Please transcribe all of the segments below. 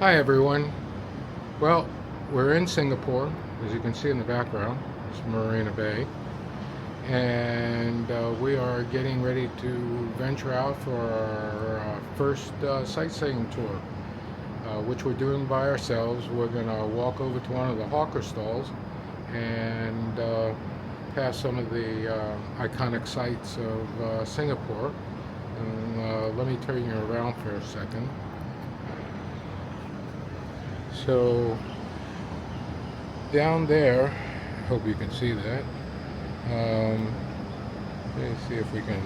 Hi everyone. Well, we're in Singapore, as you can see in the background. It's Marina Bay, and we are getting ready to venture out for our first sightseeing tour, which we're doing by ourselves. We're going to walk over to one of the hawker stalls and pass some of the iconic sights of Singapore. And let me turn you around for a second. So down there, I hope you can see that. Let me see if we can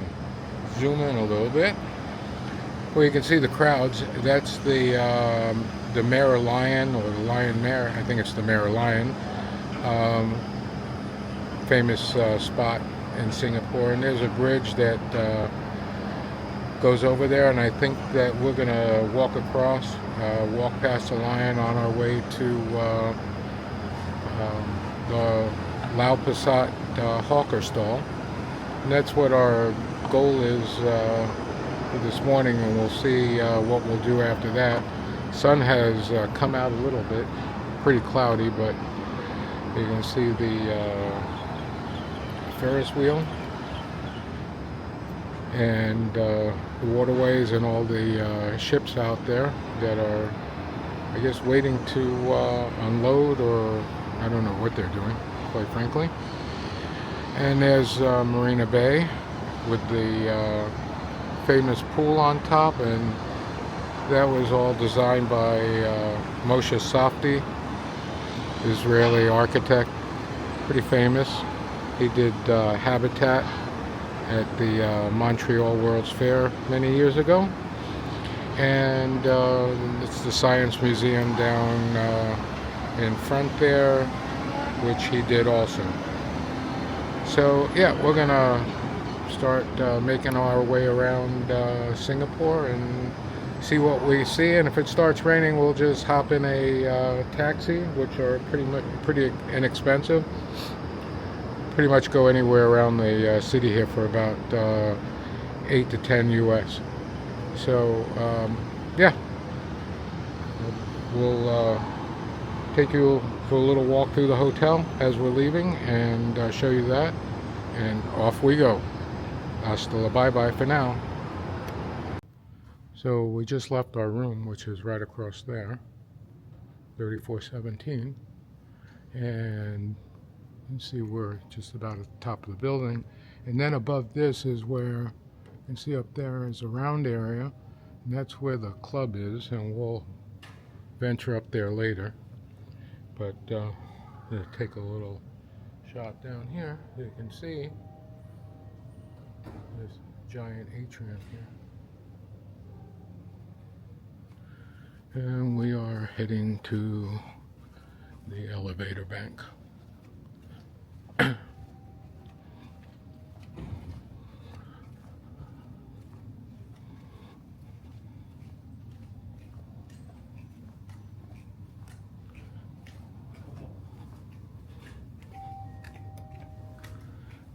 zoom in a little bit. Well, you can see the crowds. That's the Mare Lion, or the Lion Mare. I think it's the Mare Lion. Famous spot in Singapore. And there's a bridge that goes over there, and I think that we're going to walk across, walk past the lion on our way to the Lau Pasat hawker stall. And that's what our goal is for this morning, and we'll see what we'll do after that. Sun has come out a little bit, pretty cloudy, but you can see the Ferris wheel and the waterways and all the ships out there that are, I guess, waiting to unload, or I don't know what they're doing, quite frankly. And there's Marina Bay with the famous pool on top, and that was all designed by Moshe Safdie, Israeli architect, pretty famous. He did Habitat at the Montreal World's Fair many years ago, and it's the Science Museum down in front there, which he did also. So yeah, we're gonna start making our way around Singapore and see what we see, and if it starts raining, we'll just hop in a taxi, which are pretty inexpensive. Pretty much go anywhere around the city here for about 8 to 10 US. So yeah, we'll take you for a little walk through the hotel as we're leaving, and show you that, and off we go. Hasta la bye-bye for now. So we just left our room, which is right across there, 3417, and you can see we're just about at the top of the building, and then above this is where you can see up there is a round area, and that's where the club is, and we'll venture up there later. But I'm going to take a little shot down here. You can see this giant atrium here, and we are heading to the elevator bank.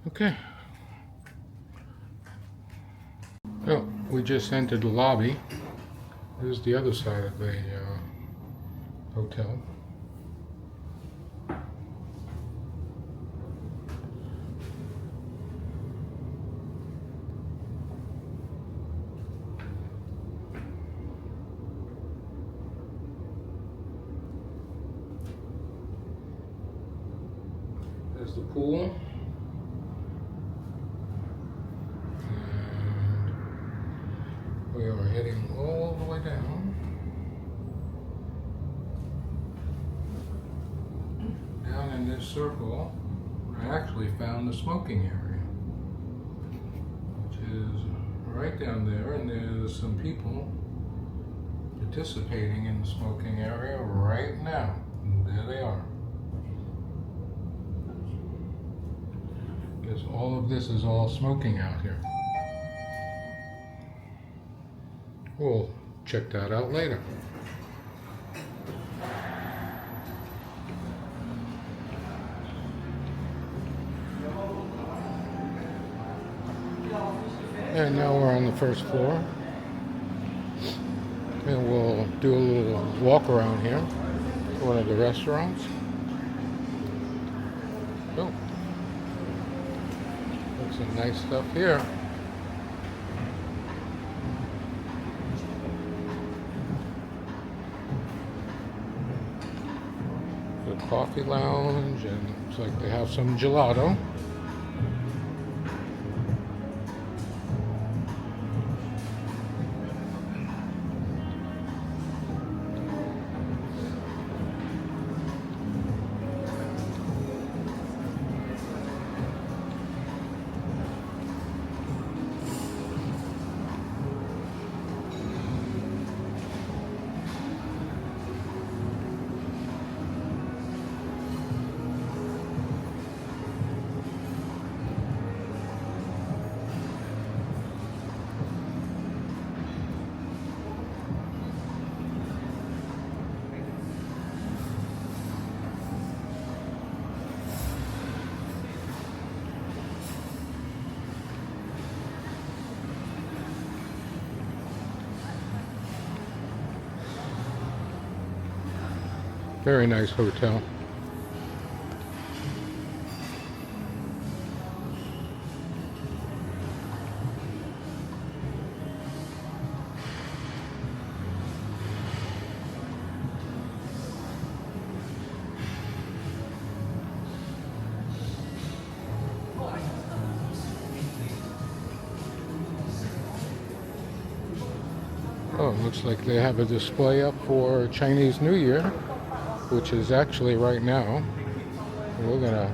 Okay. Oh, we just entered the lobby. This is the other side of the hotel. There's the pool. We are heading all the way down. Down in this circle, I actually found the smoking area, which is right down there, and there's some people participating in the smoking area right now. And there they are. Because all of this is all smoking out here. We'll check that out later. And now we're on the first floor. And we'll do a little walk around here. One of the restaurants. Oh, there's some nice stuff here. The coffee lounge, and looks like they have some gelato. Very nice hotel. Oh, looks like they have a display up for Chinese New Year, which is actually right now. We're gonna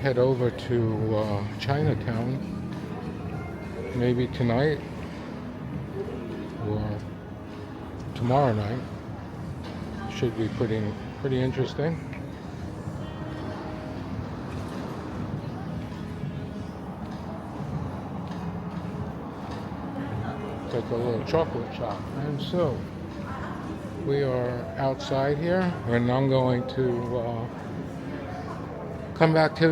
head over to Chinatown maybe tonight or tomorrow night. Should be pretty interesting. It's like a little chocolate shop. And so we are outside here, and I'm going to come back to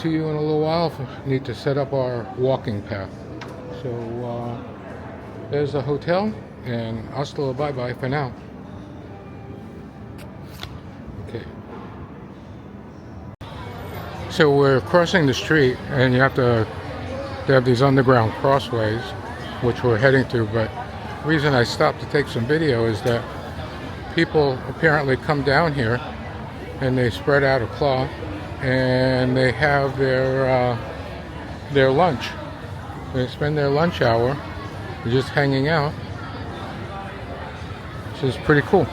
you in a little while. Need to set up our walking path. So there's the hotel, and hasta la bye-bye for now. Okay. So we're crossing the street, and they have these underground crossways, which we're heading to. But the reason I stopped to take some video is that people apparently come down here and they spread out a cloth and they have their lunch. They spend their lunch hour just hanging out, which is pretty cool.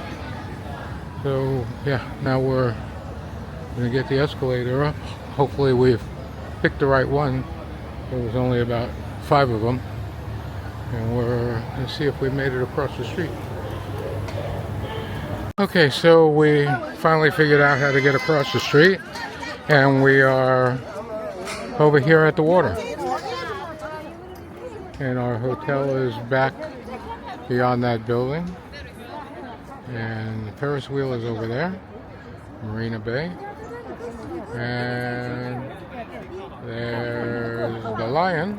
So yeah, now we're gonna get the escalator up. Hopefully we've picked the right one. There was only about 5 of them, and we're gonna see if we made it across the street. Okay, so we finally figured out how to get across the street, and we are over here at the water. And our hotel is back beyond that building. And the Ferris wheel is over there, Marina Bay. And there's the Lion.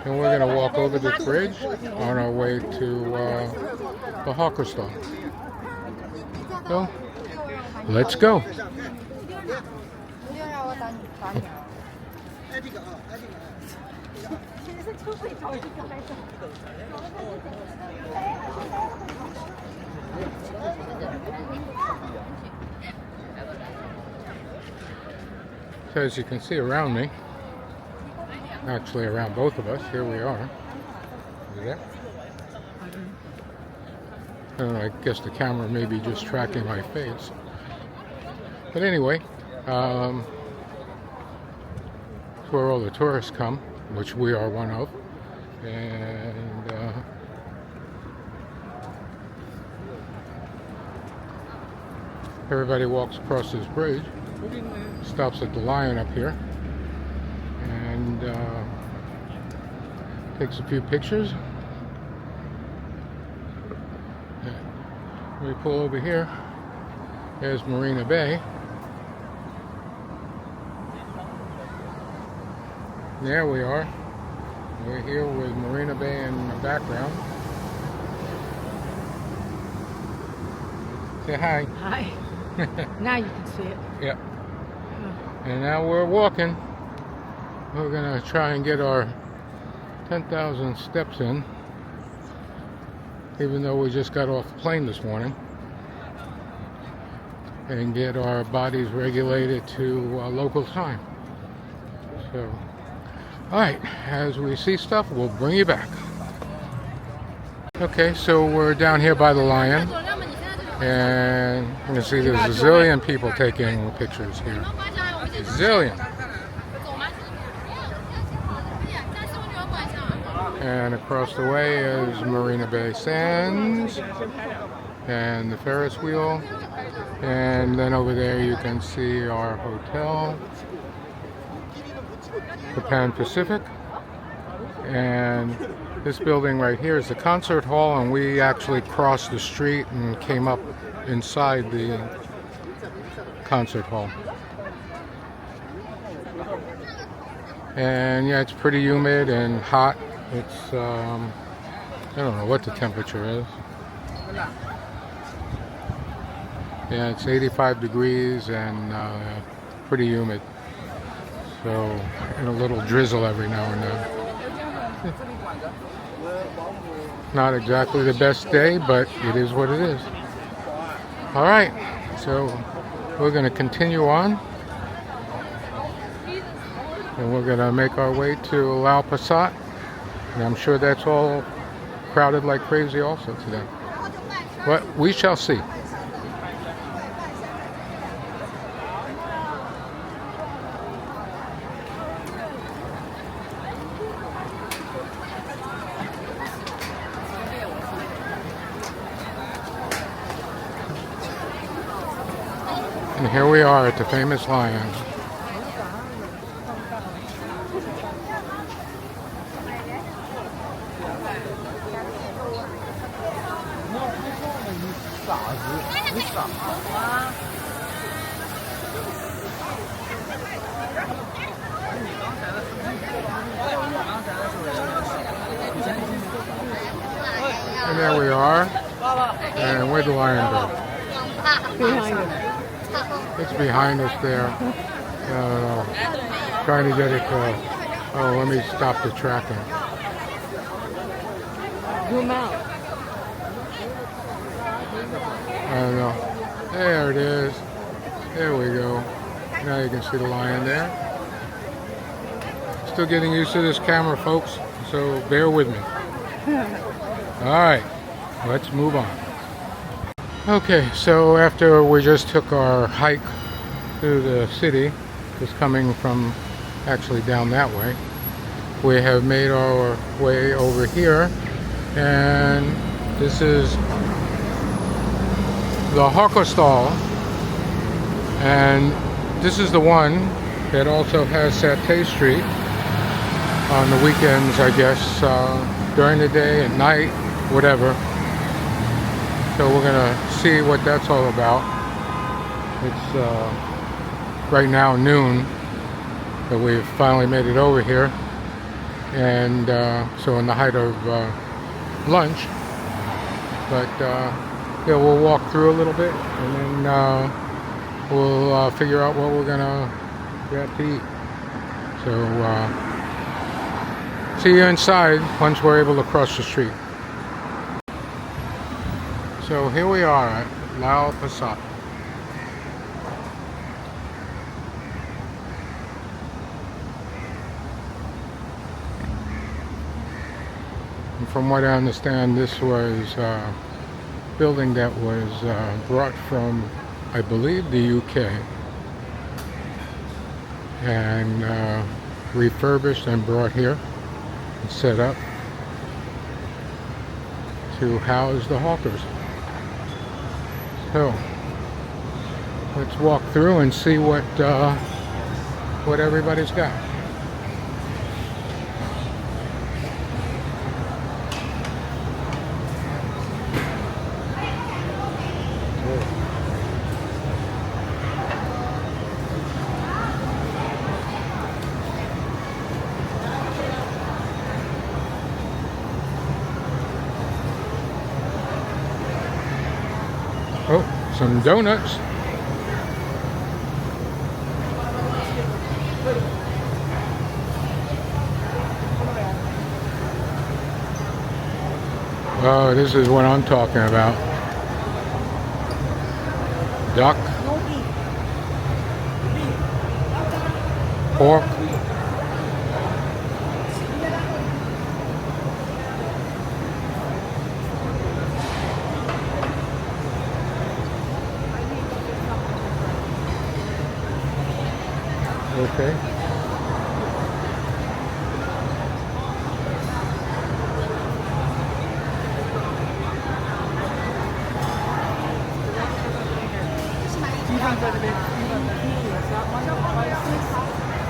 And we're going to walk over this bridge on our way to the hawker stall. So, let's go. So as you can see around me, actually around both of us, here we are. See that? I guess the camera may be just tracking my face. But anyway, it's where all the tourists come, which we are one of. And everybody walks across this bridge, stops at the Lion up here, and takes a few pictures. We pull over here. There's Marina Bay. There we are. We're here with Marina Bay in the background. Say hi. Hi. Now you can see it. Yep. And now we're walking. We're gonna try and get our 10,000 steps in, even though we just got off the plane this morning, and get our bodies regulated to local time. So, alright, as we see stuff, we'll bring you back. Okay, so we're down here by the Lion, and you can see there's a zillion people taking pictures here. A zillion. And across the way is Marina Bay Sands and the Ferris wheel. And then over there you can see our hotel, the Pan Pacific. And this building right here is the concert hall, and we actually crossed the street and came up inside the concert hall. And yeah, it's pretty humid and hot. It's I don't know what the temperature is. Yeah, it's 85 degrees and pretty humid. So, and a little drizzle every now and then. Not exactly the best day, but it is what it is. All right, so we're going to continue on, and we're going to make our way to Lau Pa Sat, and I'm sure that's all crowded like crazy also today. But we shall see. And here we are at the famous Lion. And there we are. And where'd the lion go? Behind him. It's behind us there. Trying to get it to... Oh, let me stop the tracking. Zoom out. I don't know. There it is. There we go. Now you can see the lion there. Still getting used to this camera, folks, so bear with me. Alright, let's move on. Okay, so after we just took our hike through the city, just coming from actually down that way, we have made our way over here, and this is the hawker stall, and this is the one that also has Satay Street on the weekends, I guess, during the day, at night, whatever. So we're gonna see what that's all about. It's right now noon, but we've finally made it over here, and so in the height of lunch. But yeah, we'll walk through a little bit, and then we'll figure out what we're gonna get to eat. So see you inside once we're able to cross the street. So here we are at Lau Pa Sat. And from what I understand, this was a building that was brought from, I believe, the UK, and refurbished and brought here and set up to house the hawkers. So let's walk through and see what everybody's got. some donuts. Oh, this is what I'm talking about. Duck, pork, okay.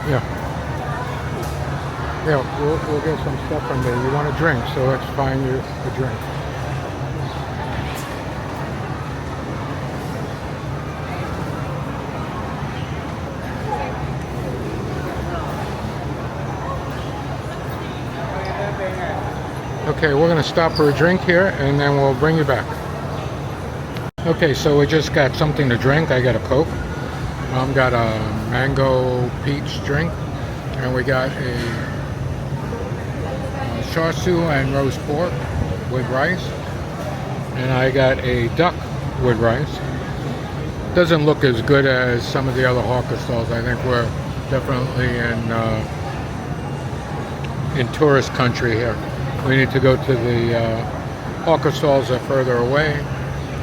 Yeah. Yeah, we'll get some stuff from there. You want a drink, so let's find you a drink. Okay, we're gonna stop for a drink here and then we'll bring you back. Okay, so we just got something to drink. I got a Coke. Mom got a mango peach drink, and we got a char siu and roast pork with rice, and I got a duck with rice. Doesn't look as good as some of the other hawker stalls. I think we're definitely in tourist country here. We need to go to the hawker stalls that are further away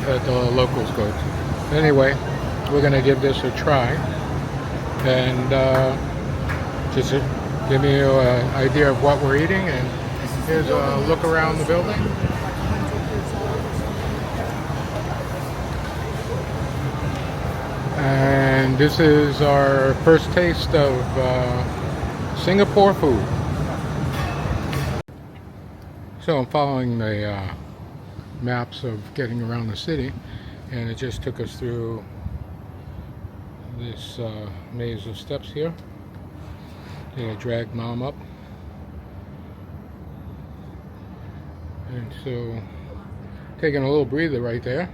that the locals go to. Anyway, we're going to give this a try and just give you an idea of what we're eating, and here's a look around the building. And this is our first taste of Singapore food. So I'm following the maps of getting around the city, and it just took us through this maze of steps here. I dragged Mom up, and so taking a little breather right there,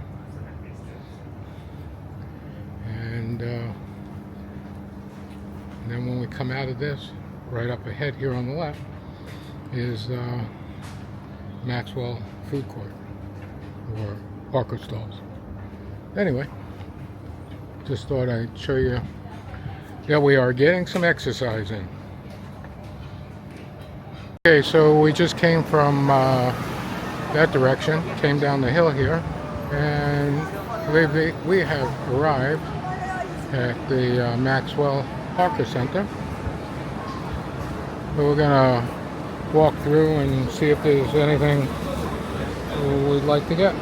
and then when we come out of this, right up ahead here on the left is Maxwell Food Court, or hawker stalls. Anyway, just thought I'd show you that we are getting some exercise in. Okay, so we just came from that direction, came down the hill here, and we have arrived at the Maxwell Hawker Center. So we're gonna walk through and see if there's anything we'd like to get.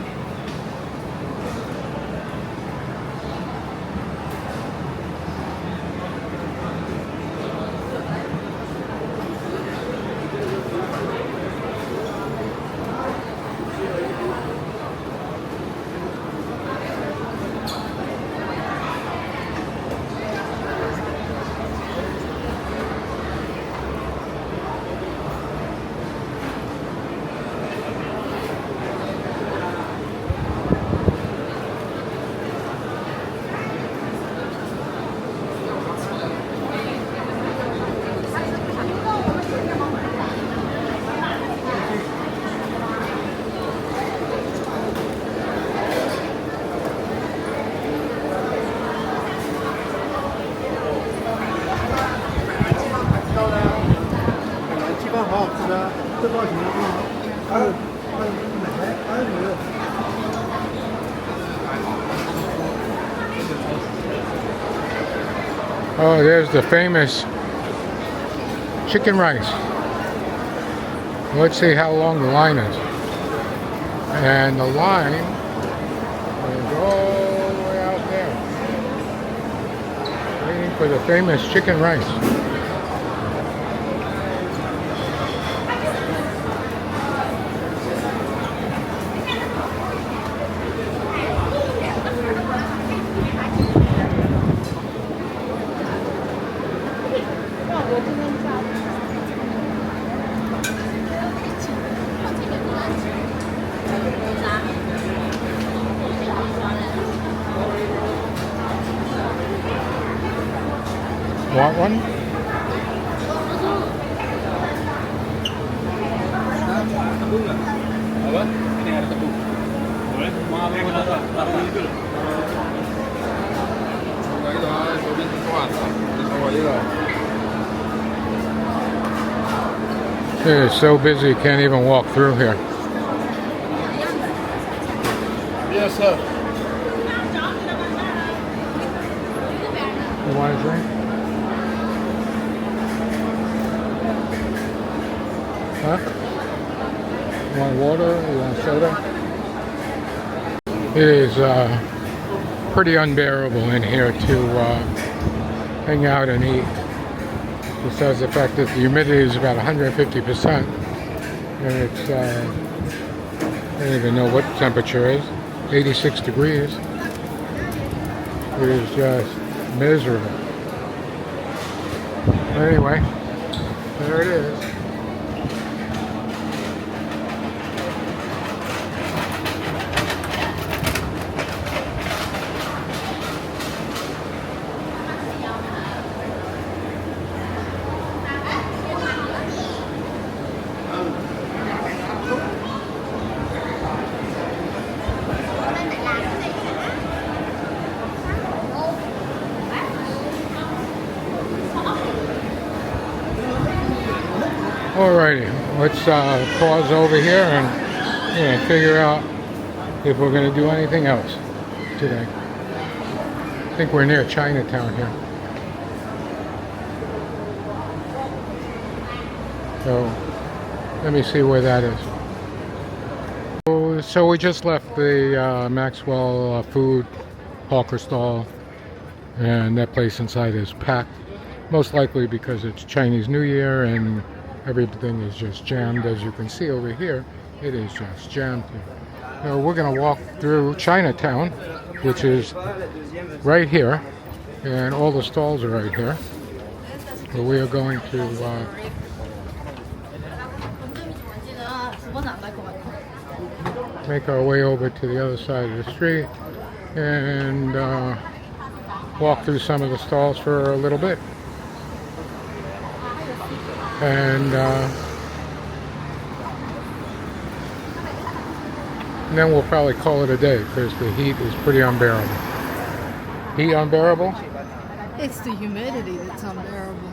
Oh, there's the famous chicken rice. Let's see how long the line is. And the line is all the way out there, waiting for the famous chicken rice. Want one? Apa? Ini ada tebu. Boleh? Mau apa mau taruh ini dulu. It is so busy, you can't even walk through here. Yes, sir. You want a drink? Huh? You want water? You want soda? It is pretty unbearable in here to hang out and eat. Besides the fact that the humidity is about 150%, and it's I don't even know what temperature is, 86 degrees. It is just miserable. Anyway, there it is. Alrighty, let's pause over here and figure out if we're going to do anything else today. I think we're near Chinatown here. So, let me see where that is. So we just left the Maxwell food hawker stall, and that place inside is packed. Most likely because it's Chinese New Year and everything is just jammed. As you can see over here, it is just jammed here. So we're going to walk through Chinatown, which is right here, and all the stalls are right here. So we are going to make our way over to the other side of the street and walk through some of the stalls for a little bit. And then we'll probably call it a day because the heat is pretty unbearable. Heat unbearable? It's the humidity that's unbearable.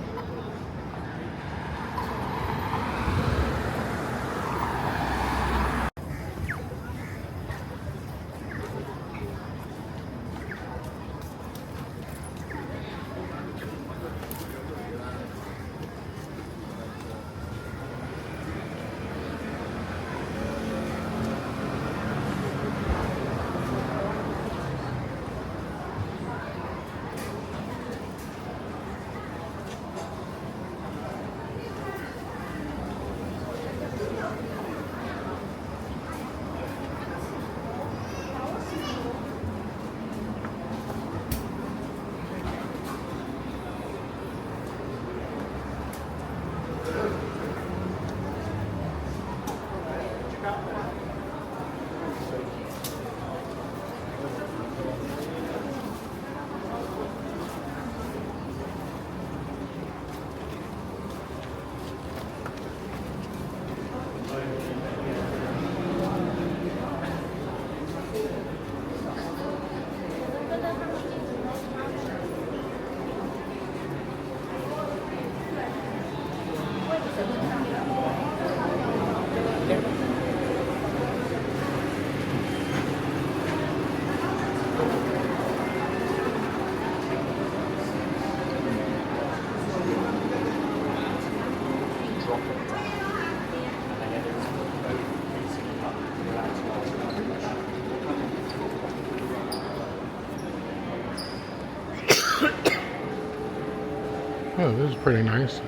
Oh, this is pretty nice.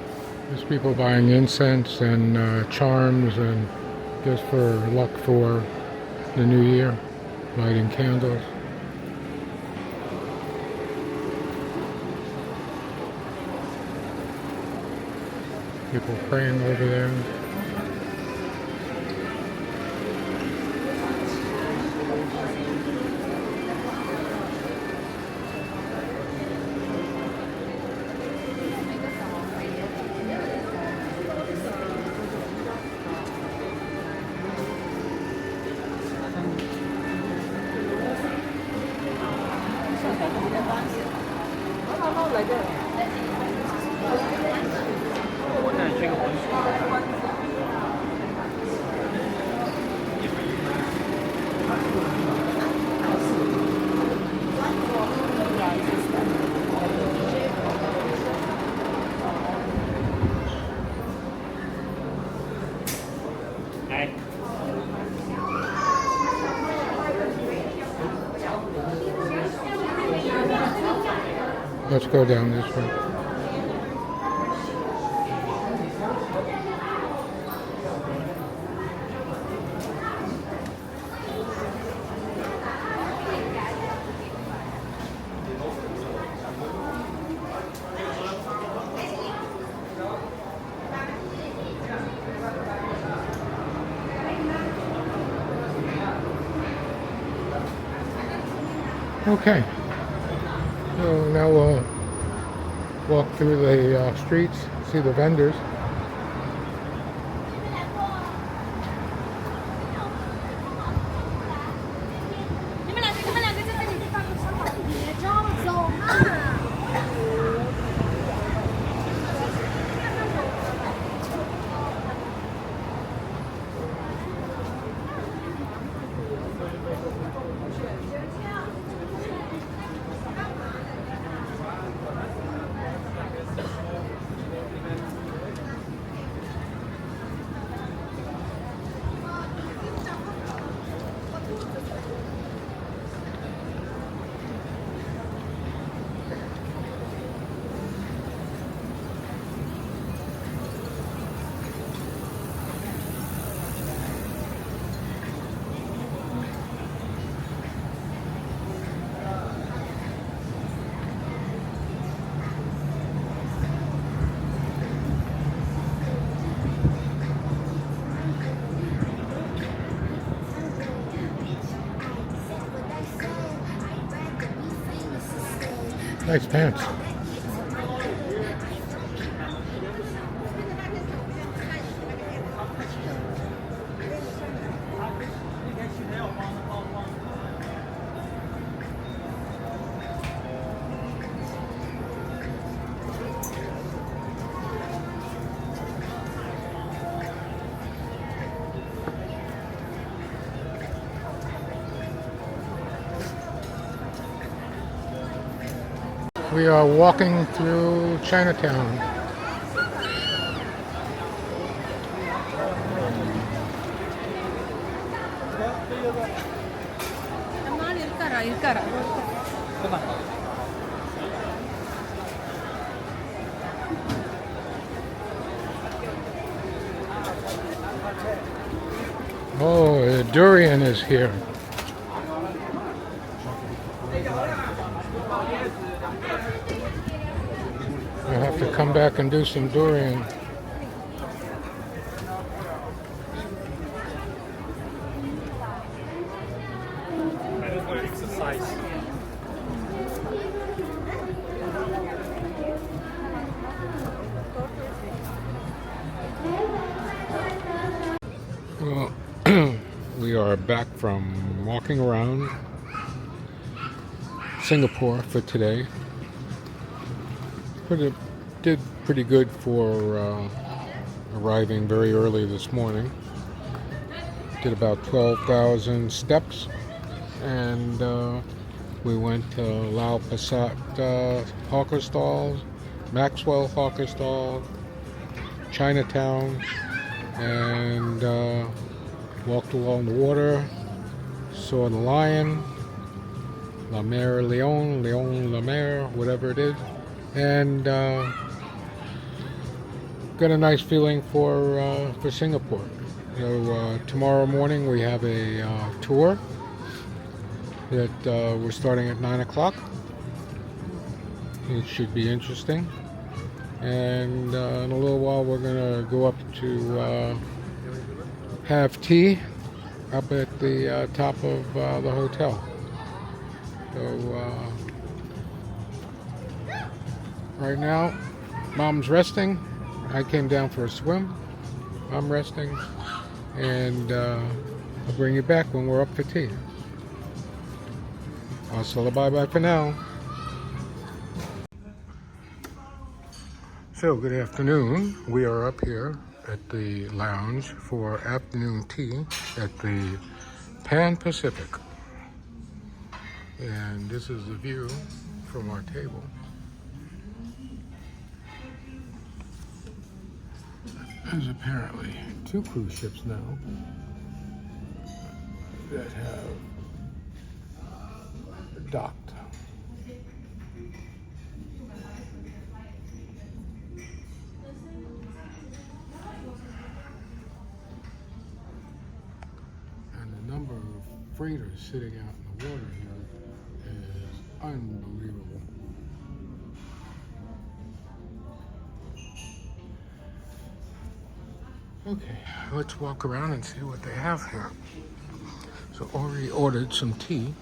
There's people buying incense and charms and just for luck for the new year, lighting candles. People praying over there. 我带你去个温泉。来。Let's go down this way. Okay, so now we'll walk through the streets, see the vendors. Nice pants. We are walking through Chinatown. Oh, the durian is here. I have to come back and do some durian. I just want to exercise. Well, we are back from walking around Singapore for today. Did pretty good for arriving very early this morning. Did about 12,000 steps, and we went to Lau Pasat hawker stalls, Maxwell hawker stall, Chinatown, and walked along the water, saw the lion, La Mer Leon, La Mer, whatever it is, and got a nice feeling for Singapore. So tomorrow morning we have a tour that we're starting at 9 o'clock. It should be interesting. And in a little while we're going to go up to have tea up at the top of the hotel. So right now Mom's resting. I came down for a swim. I'm resting. And I'll bring you back when we're up for tea. I'll say bye-bye for now. So, good afternoon. We are up here at the lounge for afternoon tea at the Pan Pacific. And this is the view from our table. There's apparently 2 cruise ships now that have docked. And the number of freighters sitting out in the water here is unbelievable. Okay, let's walk around and see what they have here. So already ordered some tea.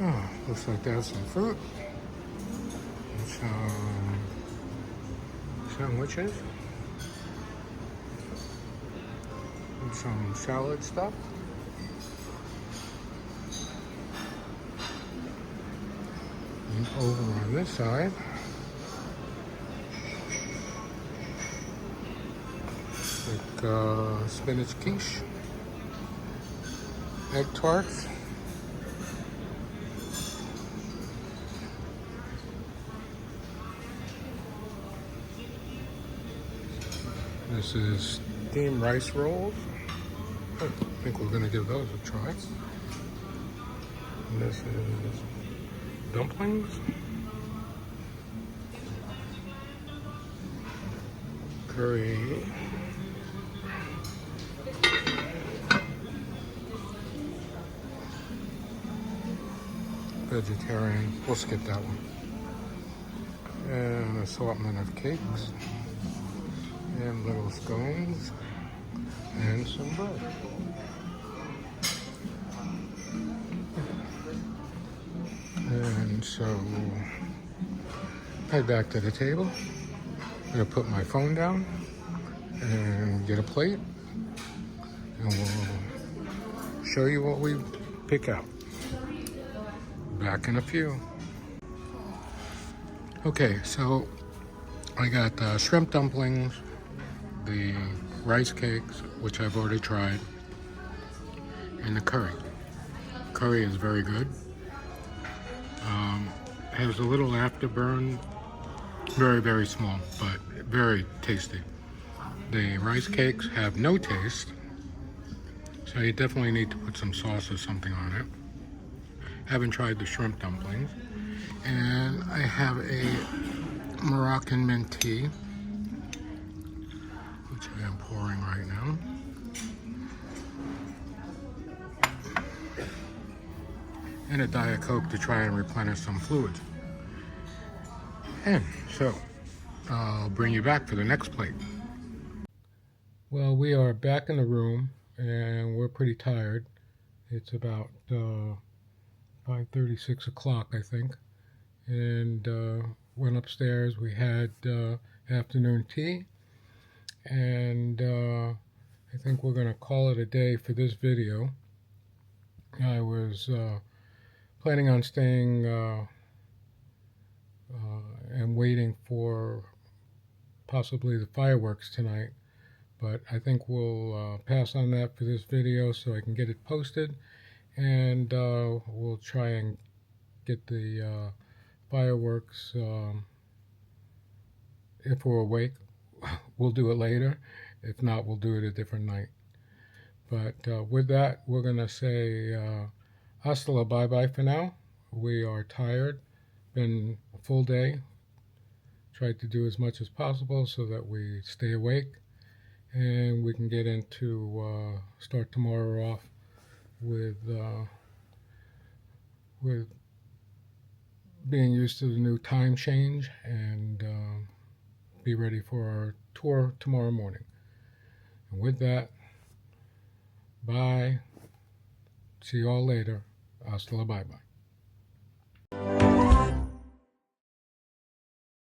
Oh, looks like there's some fruit. And some sandwiches. And some salad stuff. And over on this side, like spinach quiche, egg tarts. This is steamed rice rolls. I think we're going to give those a try. And this is dumplings. Curry. Vegetarian. We'll skip that one. And an assortment of cakes. And little scones. And some bread. And so, head back to the table. I'm gonna put my phone down and get a plate, and we'll show you what we pick out. Back in a few. Okay, so I got shrimp dumplings, the rice cakes, which I've already tried, and the curry. Curry is very good. Has a little afterburn, very, very small, but very tasty. The rice cakes have no taste, so you definitely need to put some sauce or something on it. Haven't tried the shrimp dumplings. And I have a Moroccan mint tea, which I am pouring right now. And a Diet Coke to try and replenish some fluids. And so, I'll bring you back for the next plate. Well, we are back in the room, and we're pretty tired. It's about 5:30, 6 o'clock, I think. And went upstairs. We had afternoon tea. And I think we're going to call it a day for this video. I was planning on staying and waiting for possibly the fireworks tonight, but I think we'll pass on that for this video so I can get it posted, and we'll try and get the fireworks. If we're awake, we'll do it later. If not, we'll do it a different night. But with that, we're going to say hasta la bye-bye for now. We are tired. Been a full day. Tried to do as much as possible so that we stay awake. And we can get into, start tomorrow off with being used to the new time change and be ready for our tour tomorrow morning. And with that, bye. See you all later. Hasta la bye bye.